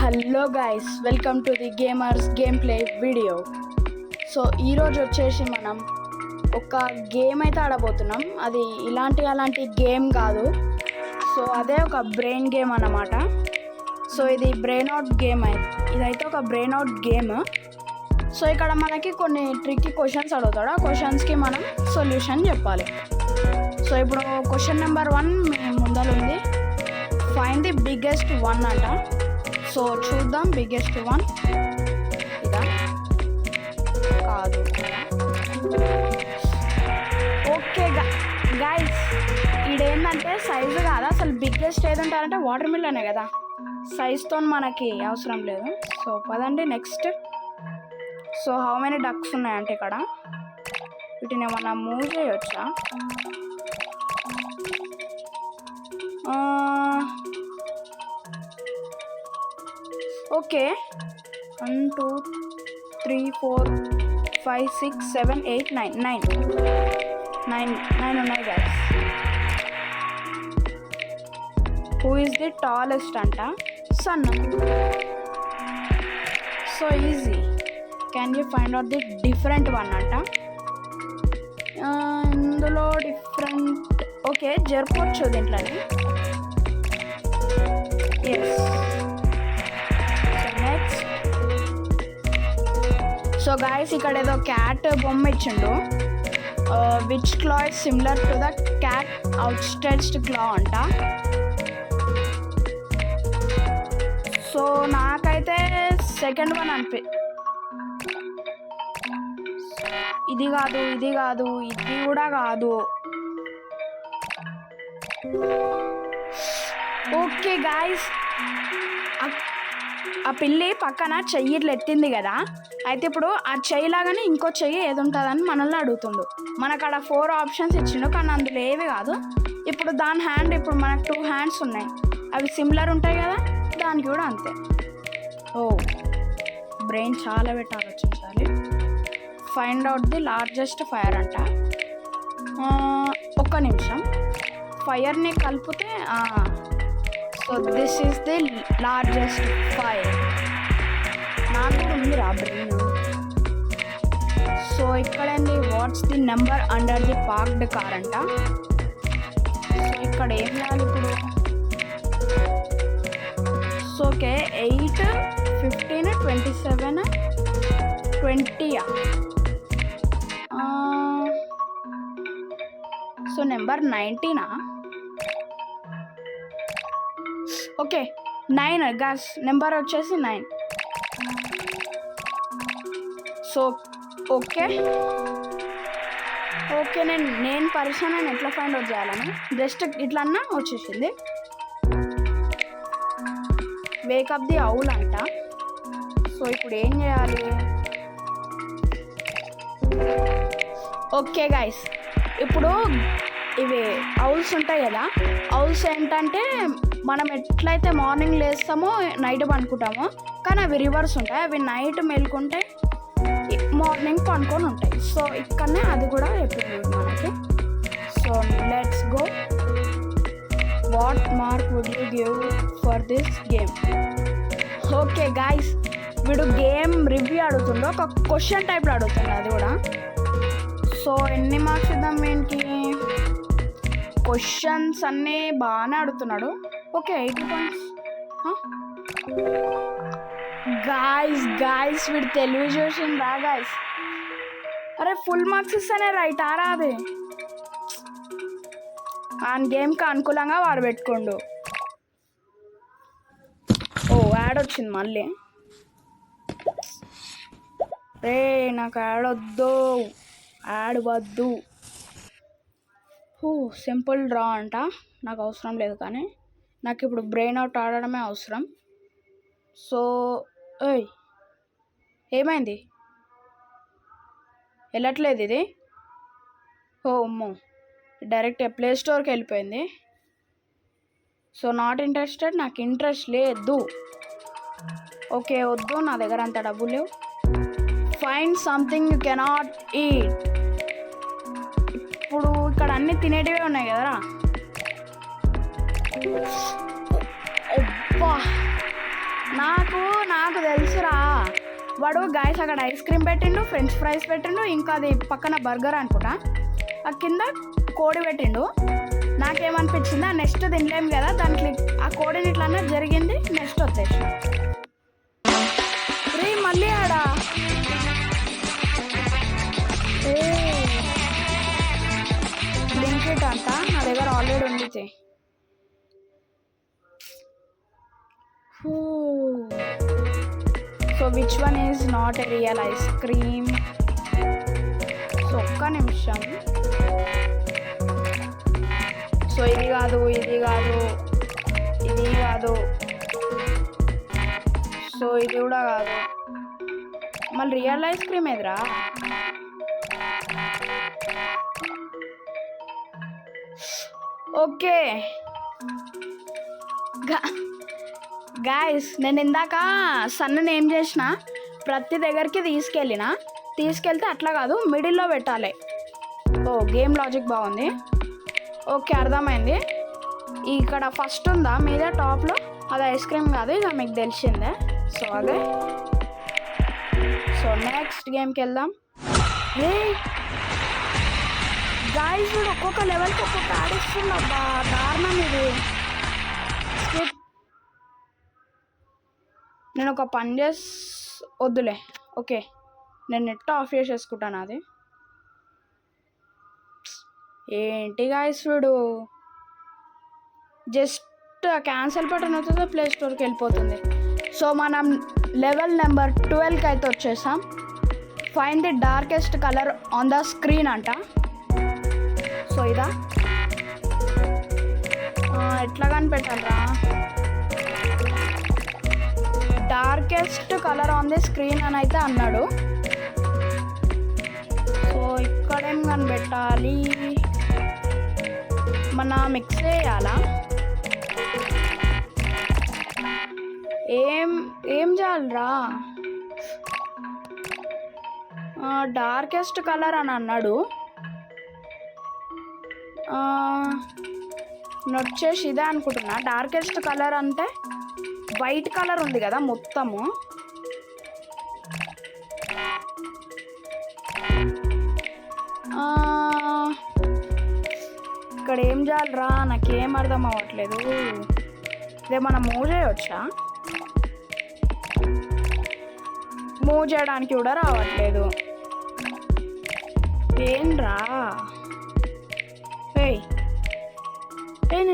Hello guys, welcome to the gamers game play video. So ఈరోజు వచ్చేసి మనం ఒక గేమ్ అయితే ఆడబోతున్నాం. అది అలాంటి గేమ్ కాదు. సో అదే ఒక బ్రెయిన్ గేమ్ అన్నమాట. సో ఇది బ్రెయిన్ అవుట్ గేమ్. ఇదైతే ఒక బ్రెయిన్ అవుట్ గేమ్. సో ఇక్కడ మనకి కొన్ని ట్రిక్కీ క్వశ్చన్స్ అడుగుతాడు. ఆ క్వశ్చన్స్కి మనం సొల్యూషన్ చెప్పాలి. సో ఇప్పుడు క్వశ్చన్ నెంబర్ 1 మీ ముందర ఉంది. ఫైండ్ ది బిగ్గెస్ట్ వన్ అంట. సో చూద్దాం. బిగ్గెస్ట్ వన్ ఇదా కాదు. ఓకే గైస్, ఇదేంటంటే సైజు కాదు, అసలు బిగ్గెస్ట్ ఏదంటారంటే వాటర్ మిల్లనే కదా. సైజ్తో మనకి అవసరం లేదు. సో పదండి next. So how many ducks ఉన్నాయంటే ఇక్కడ వీటిని ఏమన్నా మూవ్ చేయొచ్చా? ఓకే, 1 2 3 4 5 6 7 8 9 ఉన్నాయి guys. Who is the tallest అంట? Sun. So easy. Can you find out the different one అంట. ఇందులో డిఫరెంట్ ఓకే జరపవచ్చు దీంట్లోని. ఎస్. సో గాయస్, ఇక్కడ ఏదో క్యాట్ బొమ్మ ఇచ్చిండు. విచ్ క్లా is similar to the cat out stretched క్లా అంట. సో నాకైతే సెకండ్ వన్ ఇది కాదు, ఇది కూడా కాదు. ఓకే గాయస్, ఆ పిల్లి పక్కన చెయ్యి ఇట్లా ఎత్తింది కదా. అయితే ఇప్పుడు ఆ చెయ్యి లాగానే ఇంకో చెయ్యి ఏది ఉంటుందని మనల్ని అడుగుతుండు. మనకు అక్కడ 4 ఆప్షన్స్ ఇచ్చిండు, కానీ అందులో ఏవి కాదు. ఇప్పుడు దాని హ్యాండ్, ఇప్పుడు మనకు 2 హ్యాండ్స్ ఉన్నాయి, అవి సిమిలర్ ఉంటాయి కదా, దానికి కూడా అంతే. ఓ బ్రెయిన్ చాలా పెట్టి ఆలోచించాలి. Find out the largest fire అంట. ఒక్క నిమిషం, ఫైర్ని కలిపితే so this is the largest fire. నాకు కూడా ఉంది రా బ్రెయిన్. సో ఇక్కడ ఏంది? What's the number under the parked car అంట. సో ఇక్కడ ఏం చేయాలి ఇప్పుడు? So okay, 8 15 27 20. So number 19. Okay 9 guys, number వచ్చేసి 9. సో ఓకే నేను పరిచయం ఎట్లా ఫైండ్ అవుట్ చేయాలని జస్ట్ ఇట్లా అన్నా వచ్చేసింది. వేకప్ ది అవుల్ అంట. సో ఇప్పుడు ఏం చేయాలి? ఓకే గైస్, ఇప్పుడు ఇవి ఔల్స్ ఉంటాయి కదా. ఔల్స్ ఏంటంటే మనం ఎట్లయితే మార్నింగ్ లేస్తామో నైట్ పనుకుంటామో, కానీ అవి రివర్స్ ఉంటాయి. అవి నైట్ మేల్కుంటే మార్నింగ్ పనుకొని ఉంటాయి. సో ఇక్కడనే అది కూడా చెప్పింది మనకి. So let's go. What Mark Wood you give for this game? Okay guys, వీడు గేమ్ రివ్యూ అడుగుతుండో, ఒక క్వశ్చన్ టైప్లో అడుగుతుండే అది కూడా. సో ఎన్ని మార్క్స్ ఇద్దాం వీనికి? క్వశ్చన్స్ అన్నీ బాగానే అడుగుతున్నాడు. Okay 80 points. గాయస్ వీడు తెలివి చూసిందా గాయస్? అరే ఫుల్ మార్క్స్ ఇస్తేనే రైట్ ఆరా అది. ఆ గేమ్కి అనుకూలంగా వాడు పెట్టుకోండు. ఓ యాడ్ వచ్చింది మళ్ళీ. రే నాకు యాడ్ వద్దు. సింపుల్ డ్రా అంట. నాకు అవసరం లేదు, కానీ నాకు ఇప్పుడు బ్రెయిన్ అవుట్ ఆడడమే అవసరం. సో ఏమైంది? వెళ్ళట్లేదు ఇది. అమ్మో, డైరెక్ట్ ప్లే స్టోర్కి వెళ్ళిపోయింది. సో నాట్ ఇంట్రెస్టెడ్, నాకు ఇంట్రెస్ట్ లేదు. ఓకే వద్దు, నా దగ్గర అంత డబ్బులు లేవు. Find something you cannot eat. ఇప్పుడు ఇక్కడ అన్నీ తినేటివే ఉన్నాయి కదరా. అబ్బా, నాకు తెలుసురా. వాడు గాయస్ అక్కడ ఐస్ క్రీమ్ పెట్టిండు, ఫ్రెంచ్ ఫ్రైస్ పెట్టిండు, ఇంకా అది పక్కన బర్గర్ అనుకుంటా, ఆ కింద కోడి పెట్టిండు. నాకేమనిపించింది, ఆ నెక్స్ట్ తినలేము కదా, దానికి ఆ కోడిని ఇట్లా జరిగింది, నెక్స్ట్ వచ్చేసి మళ్ళీ ఆడా బ్లింకిట్ అంట నా దగ్గర ఆల్రెడీ ఉంది. So which one is not a real ice cream? So ఒక్క నిమిషం. సో ఇది కాదు, ఇది కాదు, ఇది కాదు, సో ఇది కూడా కాదు. మళ్ళీ రియల్ ఐస్ క్రీమ్ ఎదురా? ఓకే గాయస్, నేను ఇందాక సన్నని ఏం చేసిన, ప్రతి దగ్గరికి తీసుకెళ్తే అట్లా కాదు, మిడిల్లో పెట్టాలి. ఓ గేమ్ లాజిక్ బాగుంది. ఓకే అర్థమైంది. ఇక్కడ ఫస్ట్ ఉందా మీద టాప్లో, అది ఐస్ క్రీమ్ కాదు, ఇక మీకు తెలిసిందే. సో అదే. సో నెక్స్ట్ గేమ్కి వెళ్దాం. గాయస్ కూడా ఒక్కొక్క లెవెల్కి ఒక్కొక్క ఆడిస్తుండబ్బా, దారుణం ఇది. నేను ఒక పని వద్దులే. ఓకే నేను నెట్ ఆఫ్ చేసేసుకుంటాను. అది ఏంటి గాయస్ వీడు జస్ట్ క్యాన్సిల్ బటన్ అవుతుందో ప్లే స్టోర్కి వెళ్ళిపోతుంది. సో మనం లెవెల్ నెంబర్ 12కి అయితే వచ్చేసాం. Find the darkest colour on the screen అంట. సో ఇదా ఎట్లా కనిపెట్టాలరా? Darkest colour on the screen అని అయితే అన్నాడు. సో ఇక్కడేం కనిపెట్టాలి? మన మిక్స్ చేయాలా? ఏం చేయాలరా? డార్కెస్ట్ కలర్ అని అన్నాడు. వచ్చేసి ఇదే అనుకుంటున్నా. డార్కెస్ట్ కలర్ అంటే వైట్ కలర్ ఉంది కదా మొత్తము. ఇక్కడ ఏం చేయాలరా? నాకేం అర్థం అవ్వట్లేదు. ఇదే మనం మూవ్ చేయవచ్చా? మూవ్ చేయడానికి కూడా రావట్లేదు. ఏంట్రా? నేను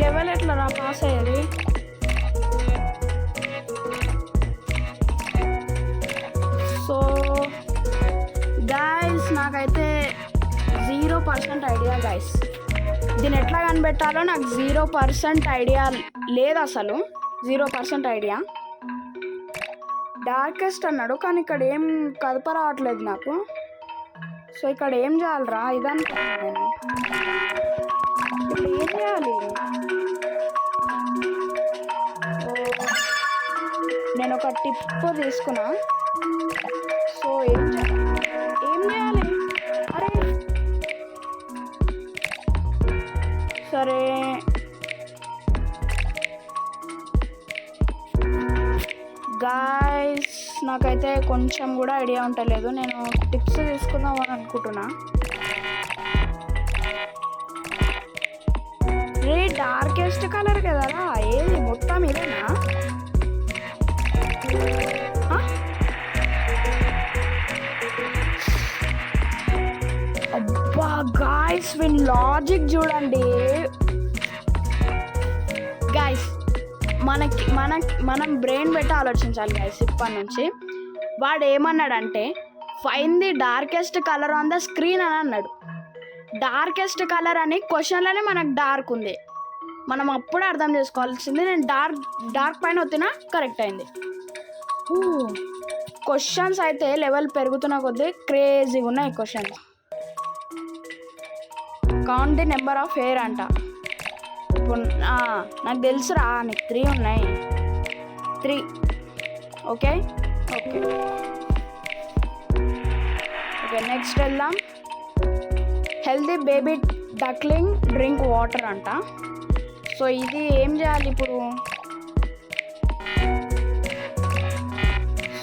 లెవెల్ ఎట్లా రా పాస్ అయ్యేది? సో గాయస్ నాకైతే 0% ఐడియా గాయస్. దీన్ని ఎట్లా కనిపెట్టాలో నాకు 0% ఐడియా లేదు అసలు. 0% ఐడియా. డార్కెస్ట్ అన్నాడు కానీ ఇక్కడ ఏం కదప రావట్లేదు నాకు. సో ఇక్కడ ఏం చేయాలరా? ఇదనుకుంటున్నాను నేను. ఏం చేయాలి? నేను ఒక టిప్ తీసుకున్నా. సో ఏం చేయాలి? అరే సరే గాయస్ నాకైతే కొంచెం కూడా ఐడియా ఉండలేదు. నేను టిప్స్ తీసుకుందామని అనుకుంటున్నా. డార్కెస్ట్ కలర్ కదరా? ఏది మొత్తం ఇదేనా? అబ్బా గాయస్ వీన్ లాజిక్ చూడండి గాయస్. మనం బ్రెయిన్ పెట్టి ఆలోచించాలి గాయస్. ఇప్పటి నుంచి వాడు ఏమన్నాడంటే find the darkest colour on the screen అని అన్నాడు. డార్కెస్ట్ కలర్ అని క్వశ్చన్లోనే మనకు డార్క్ ఉంది. మనం అప్పుడే అర్థం చేసుకోవాల్సింది. నేను డార్క్ పైన వచ్చినా కరెక్ట్ అయింది. క్వశ్చన్స్ అయితే లెవెల్ పెరుగుతున్న కొద్దీ క్రేజీగా ఉన్నాయి questions. Count the number of hair అంట. ఇప్పుడు నాకు తెలుసురా, నీకు 3 ఉన్నాయి. 3 ఓకే ఓకే ఓకే నెక్స్ట్ వెళ్దాం. హెల్దీ డక్లింగ్ డ్రింక్ వాటర్ అంట. సో ఇది ఏం చేయాలి ఇప్పుడు?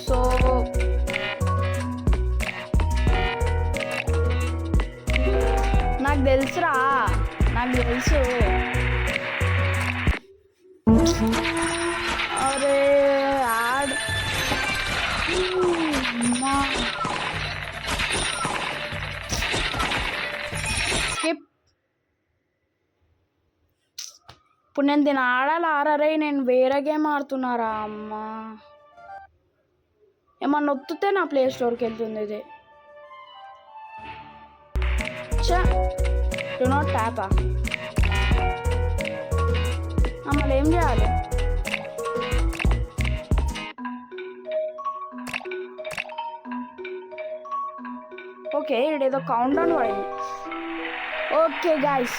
సో నాకు తెలుసురా, నాకు తెలుసు. అరే యాడ్ స్కిప్. ఇప్పుడు నేను దీన్ని ఆడాలి ఆరరే, నేను వేరే గేమ్ ఆడుతున్నారా అమ్మా? ఏమన్నా నొత్తితే నా ప్లే స్టోర్కి వెళ్తుంది ఇది. డు నాట్ ట్యాపా? మళ్ళీ ఏం చేయాలి? ఓకే, ఇదేదో కౌంట్ డౌన్ పడింది. ఓకే గైస్,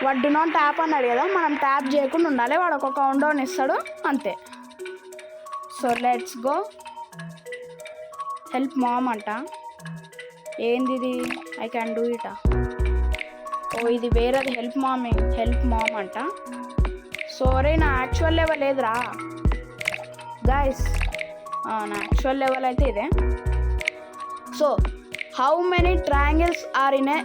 వాడు డు నాట్ ట్యాప్ అన్నాడు కదా, మనం ట్యాప్ చేయకుండా ఉండాలి. వాడు ఒక కౌంట్ డౌన్ ఇస్తాడు అంతే. So let's go. Help mom అంట. ఏంది ఇది? ఐ క్యాన్ డూ ఇటా? ఓ ఇది వేరేది. హెల్ప్ మామ్ అంట. సోరీ, నా యాక్చువల్ లెవెల్ లేదురా గైస్. నా యాక్చువల్ లెవెల్ అయితే ఇదే. So how many triangles are in a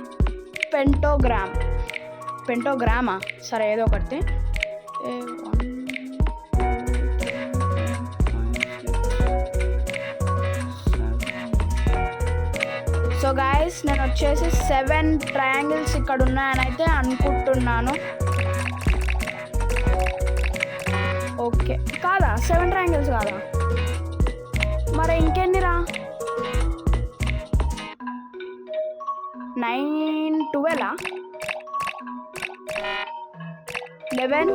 పెంటోగ్రామా? సరే ఏదో ఒకటి. సో గైస్, నేను వచ్చేసి 7 ట్రయాంగిల్స్ ఇక్కడ ఉన్నాయని అయితే అనుకుంటున్నాను. ఓకే కాదా? 7 ట్రయాంగిల్స్ కాదా? మరి ఇంకెన్నిరా? 9, 12, 11.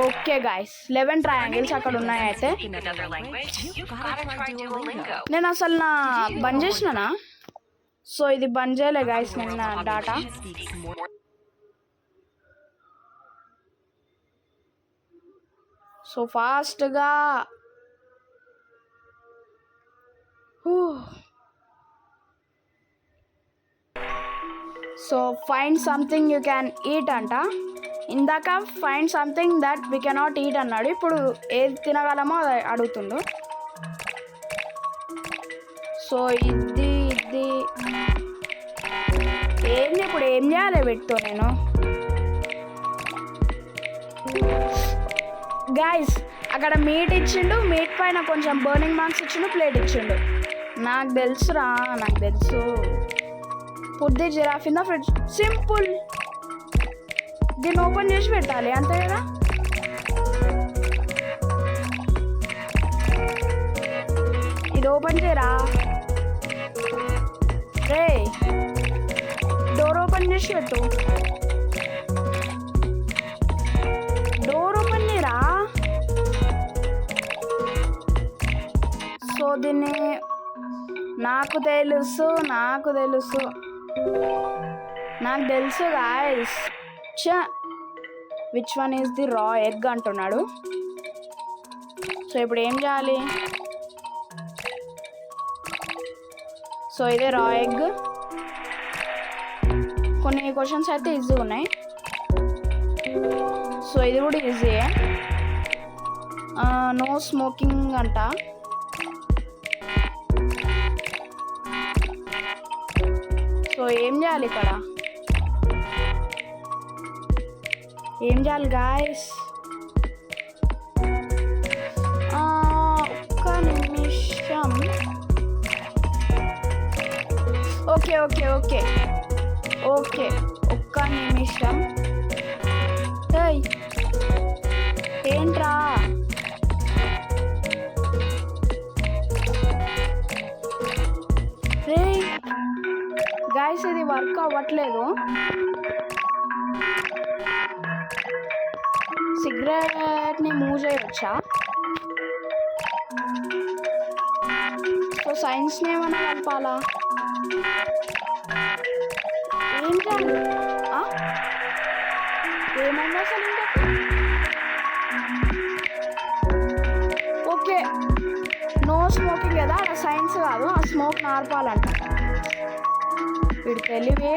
ఓకే గైస్, 11 ట్రయాంగిల్స్ అక్కడ ఉన్నాయి. అయితే నేను అసలు బంద్ చేసినానా? సో ఇది బంద్ చేయలే గైస్ నేను నా డాటా. సో ఫాస్ట్గా so find something you can eat అంట. ఇందాక find something that we cannot eat అన్నాడు. ఇప్పుడు ఏది తినగలమో అది అడుగుతుండు. సో ఇది ఏంది? ఇప్పుడు ఏం చేయాలి వీటితో నేను? గైస్ అక్కడ మీట్ ఇచ్చిండు, మీట్ పైన కొంచెం బర్నింగ్ మార్క్స్ ఇచ్చిండు, ప్లేట్ ఇచ్చిండు. నాకు తెలుసురా, నాకు తెలుసు. Put the giraffe in the fridge. Simple. దీన్ని ఓపెన్ చేసి పెట్టాలి అంతే కదా? ఇది ఓపెన్ చేయరా రే. డోర్ ఓపెన్ చేసి పెట్టు. డోర్ ఓపెన్ చేయరా. సో దీన్ని నాకు తెలుసు guys. Which one is the రా ఎగ్ అంటున్నాడు. సో ఇప్పుడు ఏం చేయాలి? సో ఇదే రా ఎగ్. కొన్ని క్వశ్చన్స్ అయితే ఈజీ ఉన్నాయి. సో ఇది కూడా ఈజీయే. నో స్మోకింగ్ అంట. సో ఏం చేయాలి ఇక్కడ? ఏం చేయాలి గాయస్? ఒక్క నిమిషం. ఓకే ఒక్క నిమిషం. ఏంట్రా? రే గాయస్ ఇది వర్క్ అవ్వట్లేదు. సిగరెట్ని మూవ్ చేయవచ్చా? సో సైన్స్ని ఏమన్నా కలపాలా? ఏం చేయాలి? ఏమన్నా అసలు ఇంకా? ఓకే నో స్మోకింగ్ కదా, అలా సైన్స్ కాదు, ఆ స్మోక్ నార్పాలంట. వీడు తెలివి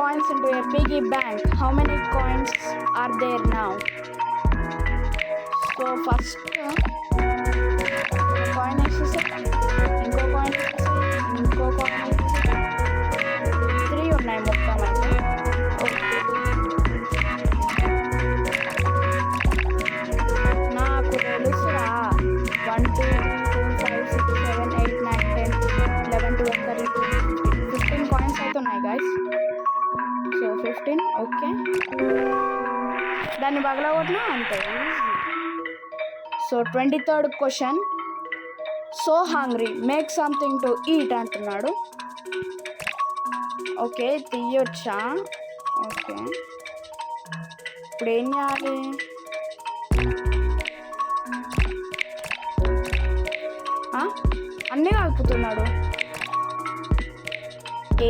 coins into a piggy bank. How many coins are there now? So first coin వేసేసి ఇంకో కాయిన్ ఇంకో కాయిన్ 3 ఉన్నాయి మొత్తం అయితే. నాకు తెలుసురా 1 2 3 4 5 6 7 8 9 10 11 12 13 15 కాయిన్స్ అయితే ఉన్నాయి గైస్. సో 15 ఓకే, దాన్ని పగలగొట్టినా అంతే. So 23rd question. So hungry, make something to eat అంటున్నాడు. ఓకే తీయొచ్చా? ఓకే ఇప్పుడు ఏం చేయాలి? అన్నీ కలుపుతున్నాడు.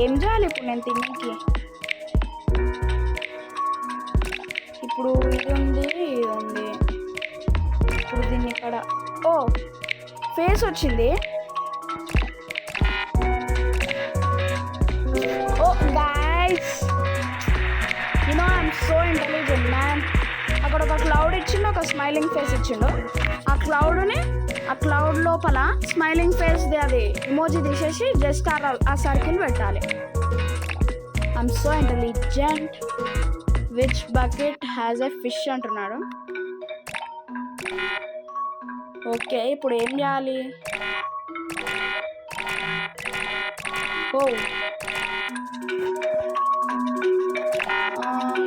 ఏం చేయాలి ఇప్పుడు నేను తినేకి? ఇప్పుడు ఇది ఉంది ఇది ఉంది. ఇప్పుడు దీన్ని ఇక్కడ ఫేస్ వచ్చింది. Guys I'm so intelligent man. అక్కడ ఒక క్లౌడ్ ఇచ్చిండు, ఒక స్మైలింగ్ ఫేస్ ఇచ్చిండు. ఆ క్లౌడ్ లోపల స్మైలింగ్ ఫేస్ది అది ఇమోజీ తీసేసి జస్ట్ ఆ సర్కిల్ పెట్టాలి. I'm so intelligent. Which bucket has a fish అంటున్నాడు. ఓకే ఇప్పుడు ఏం చేయాలి?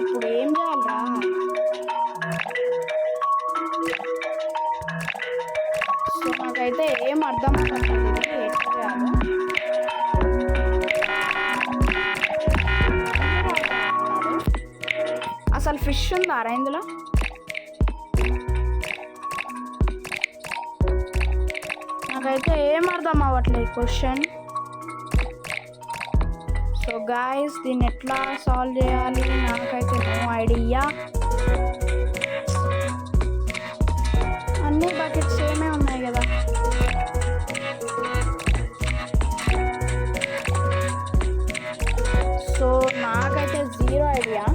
ఇప్పుడు ఏం చేయాలరా? సో నాకైతే ఏం అర్థం అవ్వట్లేదు ఎట్లా చేయాలో. అసలు ఫిష్ ఉందారా ఇందులో? నాకైతే ఏం అర్థం అవ్వట్లేదు క్వశ్చన్. సో గాయస్ దీన్ని ఎట్లా సాల్వ్ చేయాలి నాకైతే నో ఐడియా. అన్ని బకెట్స్ ఏమే ఉన్నాయి కదా. సో నాకైతే 0 ఐడియా.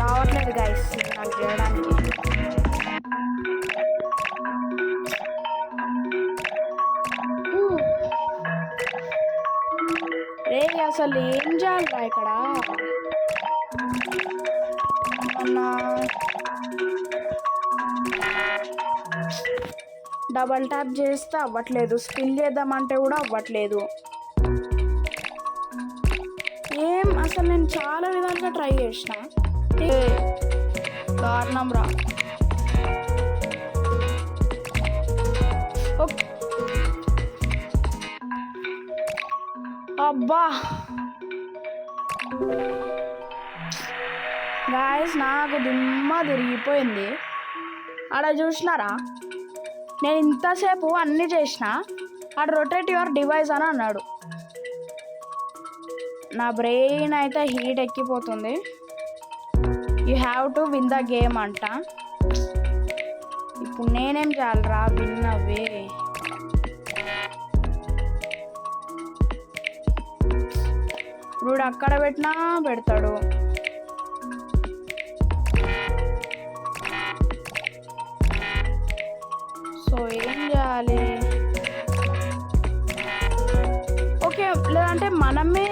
రావట్లేదు గైస్ నాకు చేయడానికి. అసలు ఏం చేయాలరా ఇక్కడ? డబల్ ట్యాప్ చేస్తే అవ్వట్లేదు, స్పిల్ చేద్దామంటే కూడా అవ్వట్లేదు. ఏం అసలు నేను చాలా విధాలుగా ట్రై చేసిన. కారణం రా. అబ్బా గాయస్ నాకు దిమ్మ తిరిగిపోయింది. ఆడ చూసినారా నేను ఇంతసేపు అన్నీ చేసిన, ఆడ రొటేట్ యువర్ డివైస్ అని అన్నాడు. నా బ్రెయిన్ అయితే హీట్ ఎక్కిపోతుంది. You have to win the game అంట. ఇప్పుడు నేనేం చేయాలరా? విన్ అవే. ఇప్పుడు అక్కడ పెట్టినా పెడతాడు. సో ఏం చేయాలి? ఓకే లేదంటే మనమే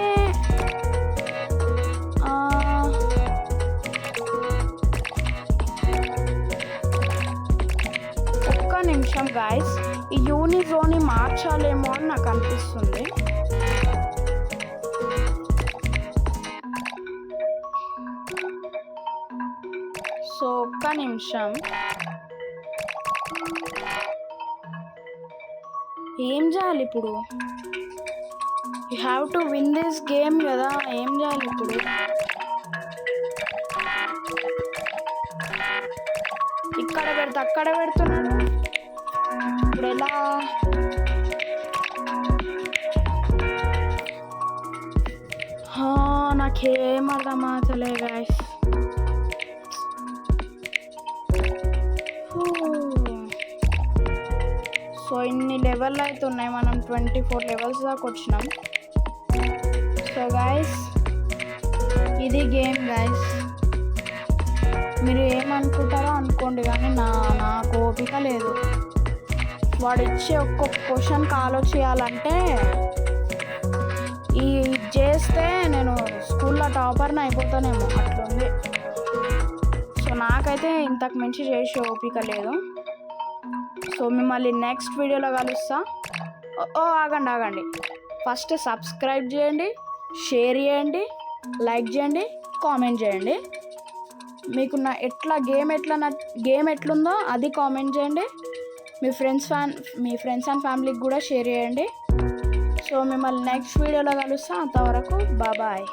ఒక్క నిమిషం గాయస్, ఈ యూనిజోన్ని మార్చాలేమో అని నాకు అనిపిస్తుంది. సో ఒక్క నిమిషం. ఏం చేయాలి ఇప్పుడు? You have to win this game కదా. ఏం చేయాలి ఇప్పుడు? ఇక్కడ పెడితే అక్కడ పెడుతున్నాడు. ఇప్పుడు ఎలా? నాకేం అర్థం అవుతలే గాయస్. సో ఇన్ని లెవెల్ అయితే ఉన్నాయి, మనం 24 లెవెల్స్ దాకా వచ్చినాం. సో గైస్ ఇది గేమ్ గైస్. మీరు ఏమనుకుంటారో అనుకోండి, కానీ నాకు ఓపిక లేదు. వాడు ఇచ్చే ఒక్కొక్క క్వశ్చన్కి ఆలోచించాలంటే ఇది చేస్తే నేను స్కూల్లో టాపర్ని అయిపోతానేమో అట్లుంది. సో నాకైతే ఇంతకు మించి చేసే ఓపిక లేదు. సో మిమ్మల్ని నెక్స్ట్ వీడియోలో కలుస్తా. ఆగండి, ఫస్ట్ సబ్స్క్రైబ్ చేయండి, షేర్ చేయండి, లైక్ చేయండి, కామెంట్ చేయండి. మీకు గేమ్ ఎట్లుందో అది కామెంట్ చేయండి. మీ ఫ్రెండ్స్ అండ్ ఫ్యామిలీకి కూడా షేర్ చేయండి. సో మిమ్మల్ని నెక్స్ట్ వీడియోలో కలుస్తా. అంతవరకు బాయ్.